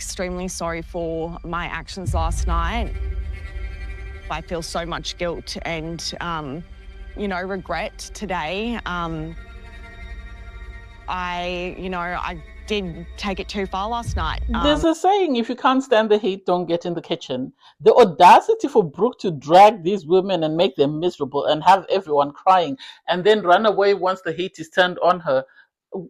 extremely sorry for my actions last night. I feel so much guilt and, regret today. I did take it too far last night. There's a saying, if you can't stand the heat, don't get in the kitchen. The audacity for Brooke to drag these women and make them miserable and have everyone crying and then run away once the heat is turned on her.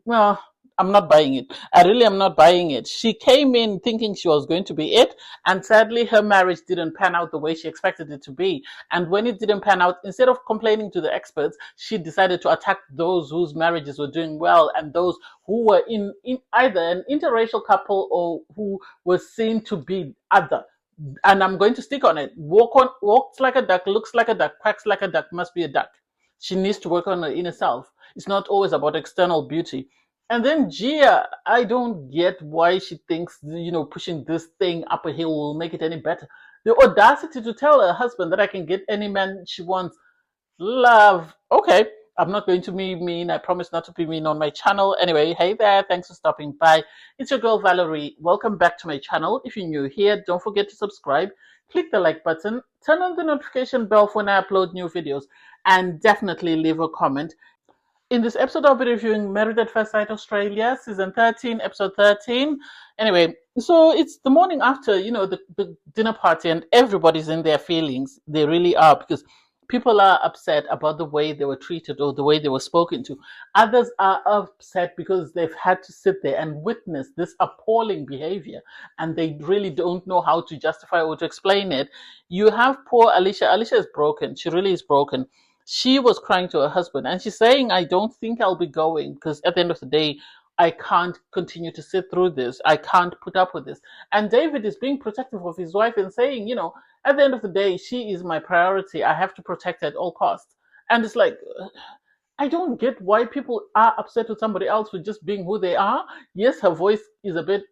Well, I'm not buying it. I really am not buying it. She came in thinking she was going to be it, and sadly her marriage didn't pan out the way she expected it to be. And when it didn't pan out, instead of complaining to the experts, she decided to attack those whose marriages were doing well and those who were in either an interracial couple or who were seen to be other. And I'm going to stick on it. Walks like a duck, looks like a duck, quacks like a duck, must be a duck. She needs to work on her inner self. It's not always about external beauty. And then Gia, I don't get why she thinks, pushing this thing up a hill will make it any better. The audacity to tell her husband that I can get any man she wants. Love. Okay, I'm not going to be mean. I promise not to be mean on my channel. Anyway, hey there. Thanks for stopping by. It's your girl Valerie. Welcome back to my channel. If you're new here, don't forget to subscribe. Click the like button. Turn on the notification bell for when I upload new videos. And definitely leave a comment. In this episode, I'll be reviewing Married at First Sight Australia, Season 13, Episode 13. Anyway, so it's the morning after, the dinner party, and everybody's in their feelings. They really are, because people are upset about the way they were treated or the way they were spoken to. Others are upset because they've had to sit there and witness this appalling behavior, and they really don't know how to justify or to explain it. You have poor Alissia. Alissia is broken. She really is broken. She was crying to her husband and she's saying, I don't think I'll be going because at the end of the day, I can't continue to sit through this. I can't put up with this. And David is being protective of his wife and saying, at the end of the day, she is my priority. I have to protect her at all costs. And it's like, I don't get why people are upset with somebody else for just being who they are. Yes, her voice is a bit,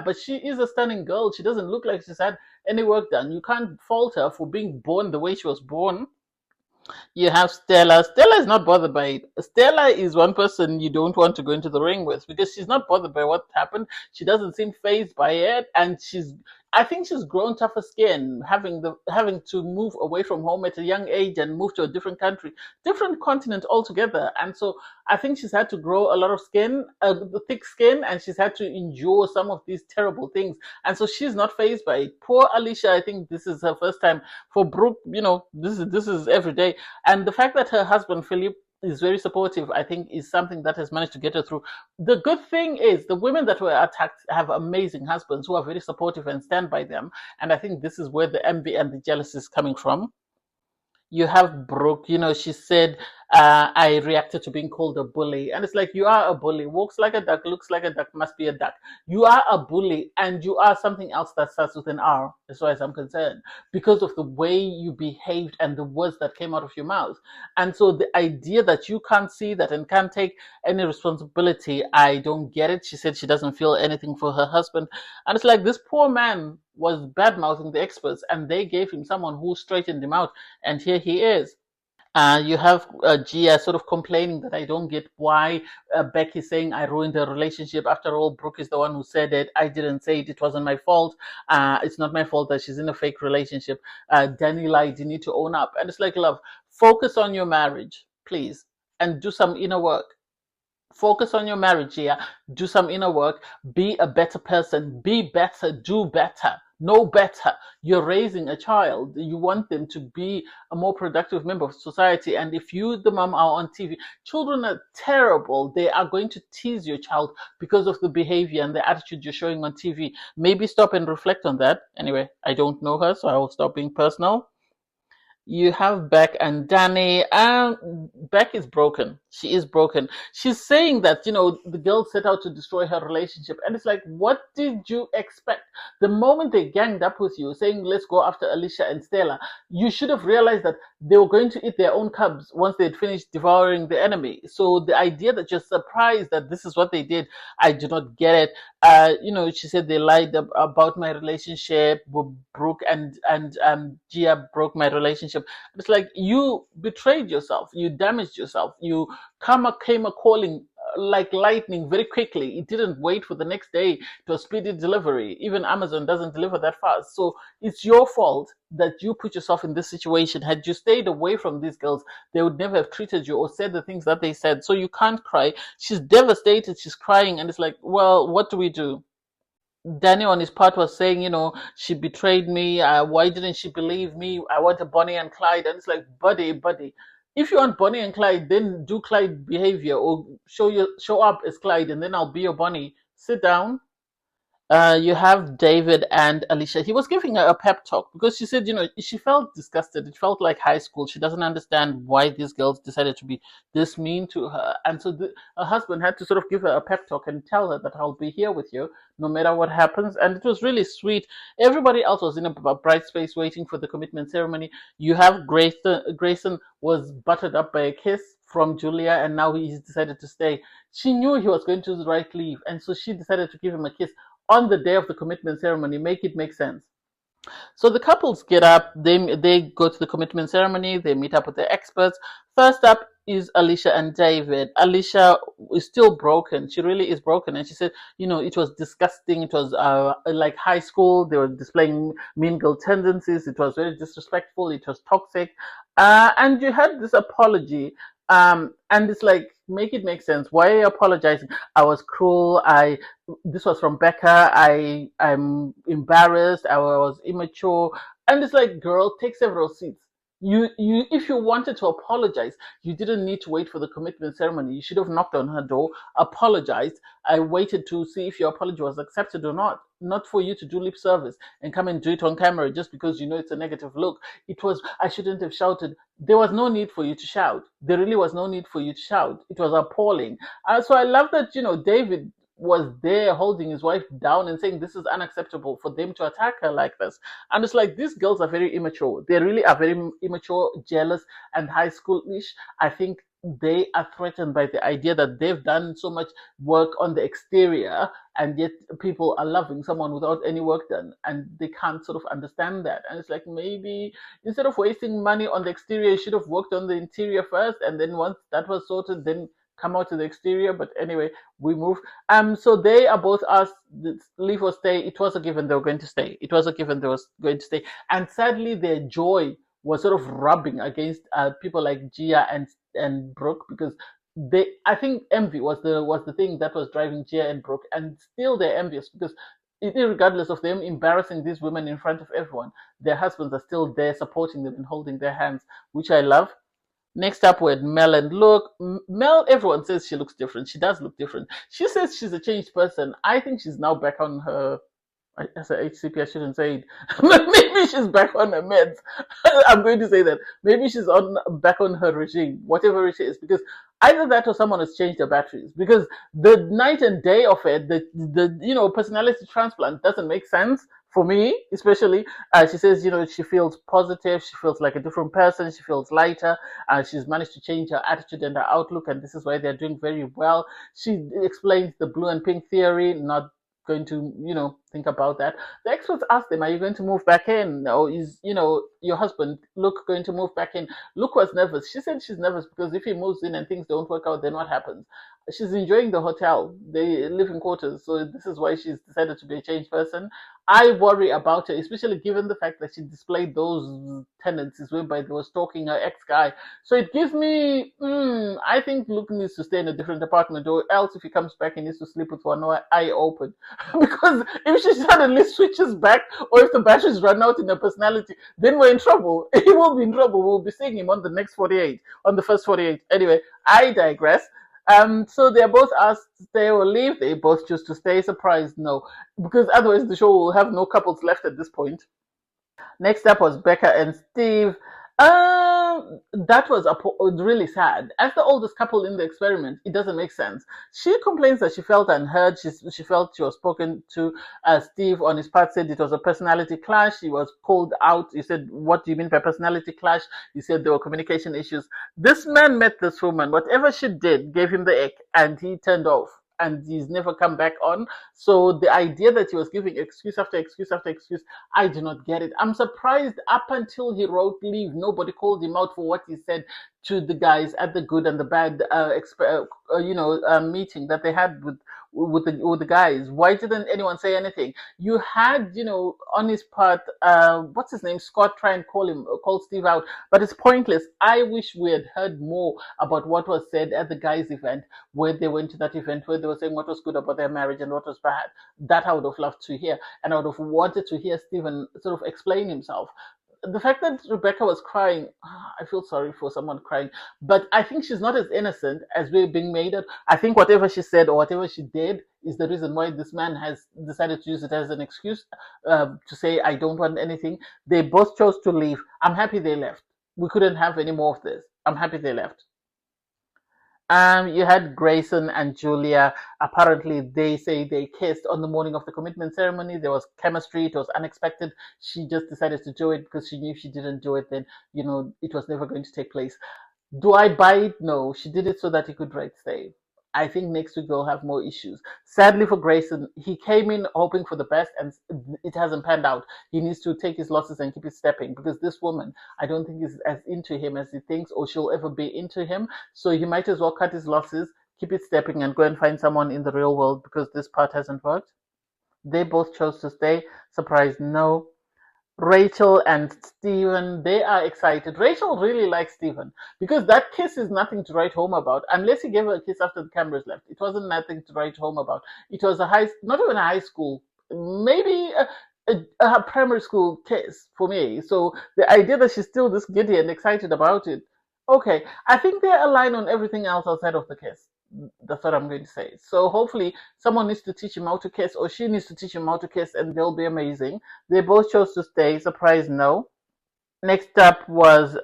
but she is a stunning girl. She doesn't look like she's had any work done. You can't fault her for being born the way she was born. You have Stella. Stella is not bothered by it. Stella is one person you don't want to go into the ring with because she's not bothered by what happened. She doesn't seem fazed by it, and I think she's grown tougher skin, having to move away from home at a young age and move to a different country, different continent altogether. And so I think she's had to grow a lot of skin, thick skin, and she's had to endure some of these terrible things. And so she's not fazed by it. Poor Alissia, I think this is her first time. For Brooke, this is every day. And the fact that her husband, Philip, is very supportive, I think, is something that has managed to get her through. The good thing is the women that were attacked have amazing husbands who are very supportive and stand by them. And I think this is where the envy and the jealousy is coming from. You have Brooke, she said, I reacted to being called a bully. And it's like, you are a bully. Walks like a duck, looks like a duck, must be a duck. You are a bully, and you are something else that starts with an R, as far as I'm concerned, because of the way you behaved and the words that came out of your mouth. And so the idea that you can't see that and can't take any responsibility, I don't get it. She said she doesn't feel anything for her husband. And it's like, this poor man was bad-mouthing the experts, and they gave him someone who straightened him out, and here he is. You have Gia sort of complaining that I don't get why Beck is saying I ruined her relationship. After all, Brooke is the one who said it. I didn't say it. It wasn't my fault. It's not my fault that she's in a fake relationship. Danny lied. You need to own up. And it's like, love, focus on your marriage, please, and do some inner work. Focus on your marriage here. Do some inner work. Be a better person. Be better. Do better. Know better. You're raising a child. You want them to be a more productive member of society. And if you, the mom, are on TV, children are terrible. They are going to tease your child because of the behavior and the attitude you're showing on TV. Maybe stop and reflect on that. Anyway, I don't know her, so I will stop being personal. You have Beck and Danny. Beck is broken. She is broken. She's saying that, the girl set out to destroy her relationship. And it's like, what did you expect? The moment they ganged up with you, saying, let's go after Alissia and Stella, you should have realized that they were going to eat their own cubs once they'd finished devouring the enemy. So the idea that you're surprised that this is what they did, I do not get it. She said they lied about my relationship with Brooke and Gia broke my relationship. relationship. It's like you betrayed yourself, you damaged yourself, you came a calling like lightning very quickly. It didn't wait for the next day to a speedy delivery. Even Amazon doesn't deliver that fast. So it's your fault that you put yourself in this situation. Had you stayed away from these girls, they would never have treated you or said the things that they said. So you can't cry. She's devastated. She's crying. And it's like, well, what do we do? Danny on his part was saying, she betrayed me. Why didn't she believe me? I wanted Bonnie and Clyde. And it's like, buddy, if you want Bonnie and Clyde, then do Clyde behavior or show up as Clyde and then I'll be your Bonnie. Sit down. You have David and Alissia. He was giving her a pep talk because she said, she felt disgusted. It felt like high school. She doesn't understand why these girls decided to be this mean to her. And so her husband had to sort of give her a pep talk and tell her that I'll be here with you no matter what happens. And it was really sweet. Everybody else was in a bright space waiting for the commitment ceremony. You have Grayson was buttered up by a kiss from Julia, and now he's decided to stay. She knew he was going to write leave, and so she decided to give him a kiss on the day of the commitment ceremony. Make it make sense. So the couples get up, they go to the commitment ceremony, they meet up with the experts. First up is Alissia and David. Alissia is still broken. She really is broken. And she said, it was disgusting. It was like high school. They were displaying mean girl tendencies. It was very disrespectful. It was toxic. And you had this apology. And it's like, make it make sense. Why are you apologizing? I was cruel. This was from Becca. I'm embarrassed. I was immature. And it's like, girl, take several seats. If you wanted to apologize, you didn't need to wait for the commitment ceremony. You should have knocked on her door, apologized. I waited to see if your apology was accepted or not for you to do lip service and come and do it on camera just because it's a negative look. I shouldn't have shouted. There was no need for you to shout. There really was no need for you to shout. It was appalling. So I love that, David was there holding his wife down and saying this is unacceptable for them to attack her like this. And it's like, these girls are very immature. They really are very immature, jealous, and high schoolish. I think they are threatened by the idea that they've done so much work on the exterior and yet people are loving someone without any work done, and they can't sort of understand that. And it's like, maybe instead of wasting money on the exterior, you should have worked on the interior first, and then once that was sorted, then come out to the exterior. But anyway, we move. So they are both asked, leave or stay. It was a given they were going to stay. It was a given they was going to stay. And sadly, their joy was sort of rubbing against people like Gia and Brooke, because I think envy was the thing that was driving Gia and Brooke, and still they're envious because regardless of them embarrassing these women in front of everyone, their husbands are still there supporting them and holding their hands, which I love. Next up, we had Mel and Luke. Mel, everyone says she looks different. She does look different. She says she's a changed person. I think she's now back on her, as a HCP, I shouldn't say it. Maybe she's back on her meds. I'm going to say that. Maybe she's back on her regime, whatever it is, because either that or someone has changed their batteries. Because the night and day of it, the personality transplant doesn't make sense. For me, especially, she says, she feels positive. She feels like a different person. She feels lighter. She's managed to change her attitude and her outlook, and this is why they're doing very well. She explains the blue and pink theory, not going to, think about that. The experts asked them, are you going to move back in? Or is, your husband, Luke, going to move back in? Luke was nervous. She said she's nervous because if he moves in and things don't work out, then what happens? She's enjoying the hotel. They live in quarters. So this is why she's decided to be a changed person. I worry about her, especially given the fact that she displayed those tendencies whereby they were stalking her ex-guy. So it gives me, I think Luke needs to stay in a different apartment, or else if he comes back, he needs to sleep with one eye open. Because if she suddenly switches back, or if the batteries run out in her personality, then we're in trouble. He will be in trouble. We'll be seeing him on the first 48. Anyway, I digress. So they're both asked to stay or leave. They both choose to stay. Surprised, no, because otherwise the show will have no couples left at this point. Next up was Becca and Steve. That was really sad. As the oldest couple in the experiment, it doesn't make sense. She complains that she felt unheard. She felt she was spoken to. Steve, on his part, said it was a personality clash. He was called out. He said, what do you mean by personality clash? He said there were communication issues. This man met this woman. Whatever she did gave him the ick, and he turned off. and he's never come back on. So the idea that he was giving excuse after excuse after excuse, I do not get it. I'm surprised up until he wrote leave, nobody called him out for what he said to the guys at the good and the bad meeting that they had with the guys. Why didn't anyone say anything? You had, on his part, what's his name, Scott, try and call Steve out, but it's pointless. I wish we had heard more about what was said at the guys' event, where they went to that event, where they were saying what was good about their marriage and what was bad. That I would have loved to hear, and I would have wanted to hear Stephen sort of explain himself. The fact that Rebecca was crying, I feel sorry for someone crying, but I think she's not as innocent as we're being made out. I think whatever she said or whatever she did is the reason why this man has decided to use it as an excuse to say, I don't want anything. They both chose to leave. I'm happy they left. We couldn't have any more of this. I'm happy they left. You had Grayson and Julia. Apparently, they say they kissed on the morning of the commitment ceremony. There was chemistry. It was unexpected. She just decided to do it because she knew if she didn't do it, then, it was never going to take place. Do I buy it? No. She did it so that he could stay. I think next week they'll have more issues. Sadly for Grayson, he came in hoping for the best and it hasn't panned out. He needs to take his losses and keep it stepping, because this woman, I don't think is as into him as he thinks, or she'll ever be into him. So he might as well cut his losses, keep it stepping, and go and find someone in the real world, because this part hasn't worked. They both chose to stay. Surprise, no. Rachel and Stephen, they are excited. Rachel really likes Stephen because that kiss is nothing to write home about, unless he gave her a kiss after the cameras left. It wasn't nothing to write home about. It was not even a high school, maybe a primary school kiss for me. So the idea that she's still this giddy and excited about it, okay. I think they're aligned on everything else outside of the kiss. That's what I'm going to say. So hopefully someone needs to teach him how to kiss, or she needs to teach him how to kiss, and they'll be amazing. They both chose to stay. Surprise, no. Next up was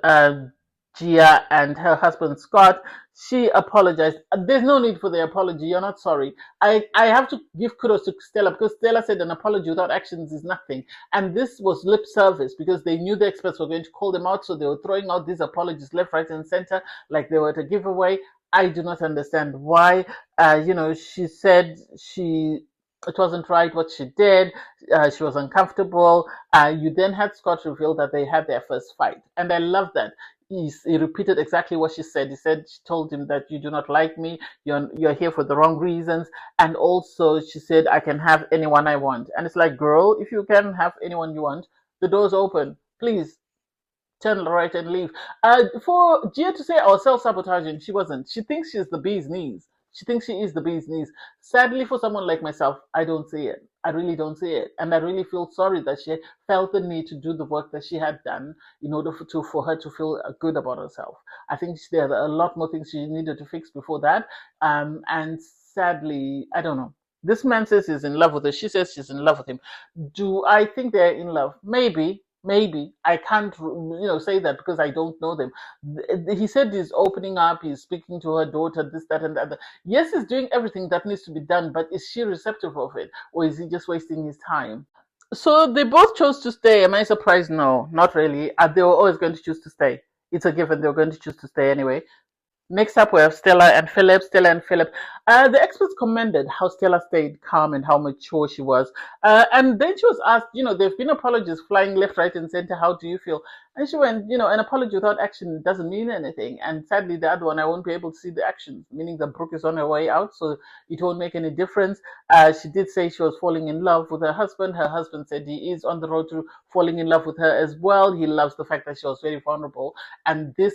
Gia and her husband Scott. She apologized. There's no need for the apology. You're not sorry. I have to give kudos to Stella, because Stella said an apology without actions is nothing. And this was lip service, because they knew the experts were going to call them out. So they were throwing out these apologies left, right, and center like they were at a giveaway. I do not understand why. She said it wasn't right what she did. She was uncomfortable. You then had Scott reveal that they had their first fight. And I love that. He repeated exactly what she said. She told him that you do not like me. You're here for the wrong reasons. And also she said, I can have anyone I want. And it's like, girl, if you can have anyone you want, the door's open. Please turn right and leave. For Gia to say I was self-sabotaging, she wasn't. She thinks she's the bee's knees. She thinks she is the bee's knees. Sadly, for someone like myself, I don't see it. I really don't see it. And I really feel sorry that she felt the need to do the work that she had done in order for her to feel good about herself. I think there are a lot more things she needed to fix before that. And sadly, I don't know. This man says he's in love with her. She says she's in love with him. Do I think they're in love? Maybe. I can't say that because I don't know them. He said he's opening up, he's speaking to her daughter, this, that, and the other. Yes, he's doing everything that needs to be done, but is she receptive of it, or is he just wasting his time? So they both chose to stay. Am I surprised? No, not really. They were always going to choose to stay. It's a given. They were going to choose to stay anyway. Next up, we have Stella and Phillip. The experts commended how Stella stayed calm and how mature she was. And then she was asked, there have been apologies flying left, right, and center. How do you feel? And she went, an apology without action doesn't mean anything. And sadly, the other one, I won't be able to see the actions, meaning that Brooke is on her way out, so it won't make any difference. She did say she was falling in love with her husband. Her husband said he is on the road to falling in love with her as well. He loves the fact that she was very vulnerable. And this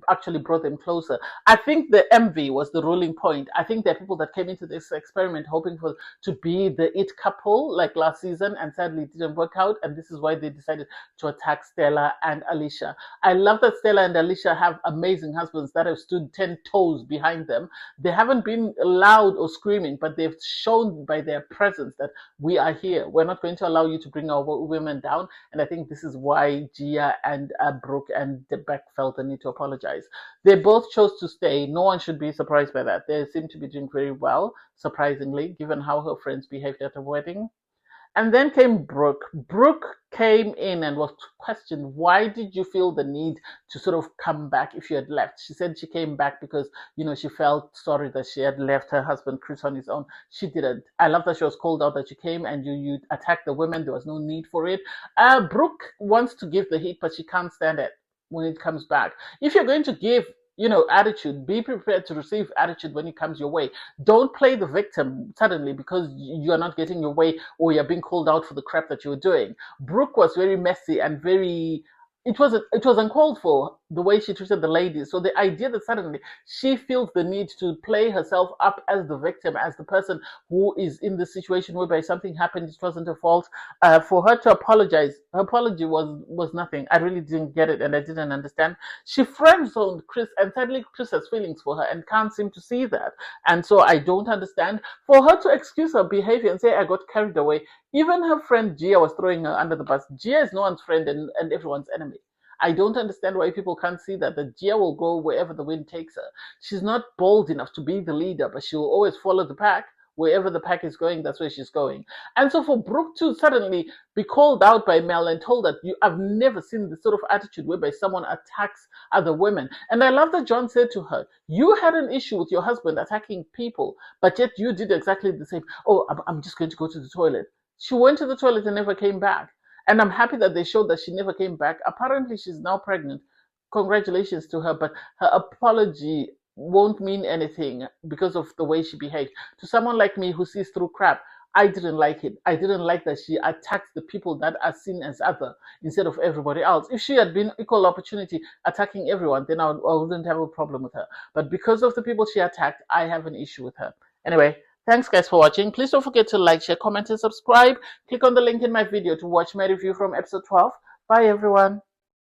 actually brought them closer. I think the envy was the ruling point. I think there are people that came into this experiment hoping to be the it couple like last season, and sadly it didn't work out, and this is why they decided to attack Stella and Alissia. I love that Stella and Alissia have amazing husbands that have stood 10 toes behind them. They haven't been loud or screaming, but they've shown by their presence that we are here. We're not going to allow you to bring our women down, and I think this is why Gia and Brooke and Beck felt the need to apologize. They both chose to stay. No one should be surprised by that. They seem to be doing very well, surprisingly, given how her friends behaved at her wedding. And then came Brooke. Brooke came in and was questioned, why did you feel the need to sort of come back if you had left? She said she came back because, she felt sorry that she had left her husband Chris on his own. She didn't. I love that she was called out that you came and you attacked the women. There was no need for it. Brooke wants to give the heat, but she can't stand it when it comes back. If you're going to give attitude, be prepared to receive attitude when it comes your way. Don't play the victim suddenly because you're not getting your way or you're being called out for the crap that you were doing. Brooke was very messy and it was uncalled for the way she treated the ladies. So the idea that suddenly she feels the need to play herself up as the victim, as the person who is in the situation whereby something happened, it wasn't her fault, for her to apologize, her apology was nothing. I really didn't get it and I didn't understand. She friend-zoned Chris, and sadly Chris has feelings for her and can't seem to see that. And so I don't understand. For her to excuse her behavior and say, I got carried away, even her friend Gia was throwing her under the bus. Gia is no one's friend and everyone's enemy. I don't understand why people can't see that Gia will go wherever the wind takes her. She's not bold enough to be the leader, but she will always follow the pack. Wherever the pack is going, that's where she's going. And so for Brooke to suddenly be called out by Mel and told that I've never seen this sort of attitude whereby someone attacks other women. And I love that John said to her, you had an issue with your husband attacking people, but yet you did exactly the same. Oh, I'm just going to go to the toilet. She went to the toilet and never came back. And I'm happy that they showed that she never came back. Apparently, she's now pregnant. Congratulations to her, but her apology won't mean anything because of the way she behaved. To someone like me who sees through crap, I didn't like it. I didn't like that she attacked the people that are seen as other instead of everybody else. If she had been equal opportunity attacking everyone, then I wouldn't have a problem with her. But because of the people she attacked, I have an issue with her. Anyway, thanks guys for watching. Please don't forget to like, share, comment, and subscribe. Click on the link in my video to watch my review from episode 12. Bye everyone.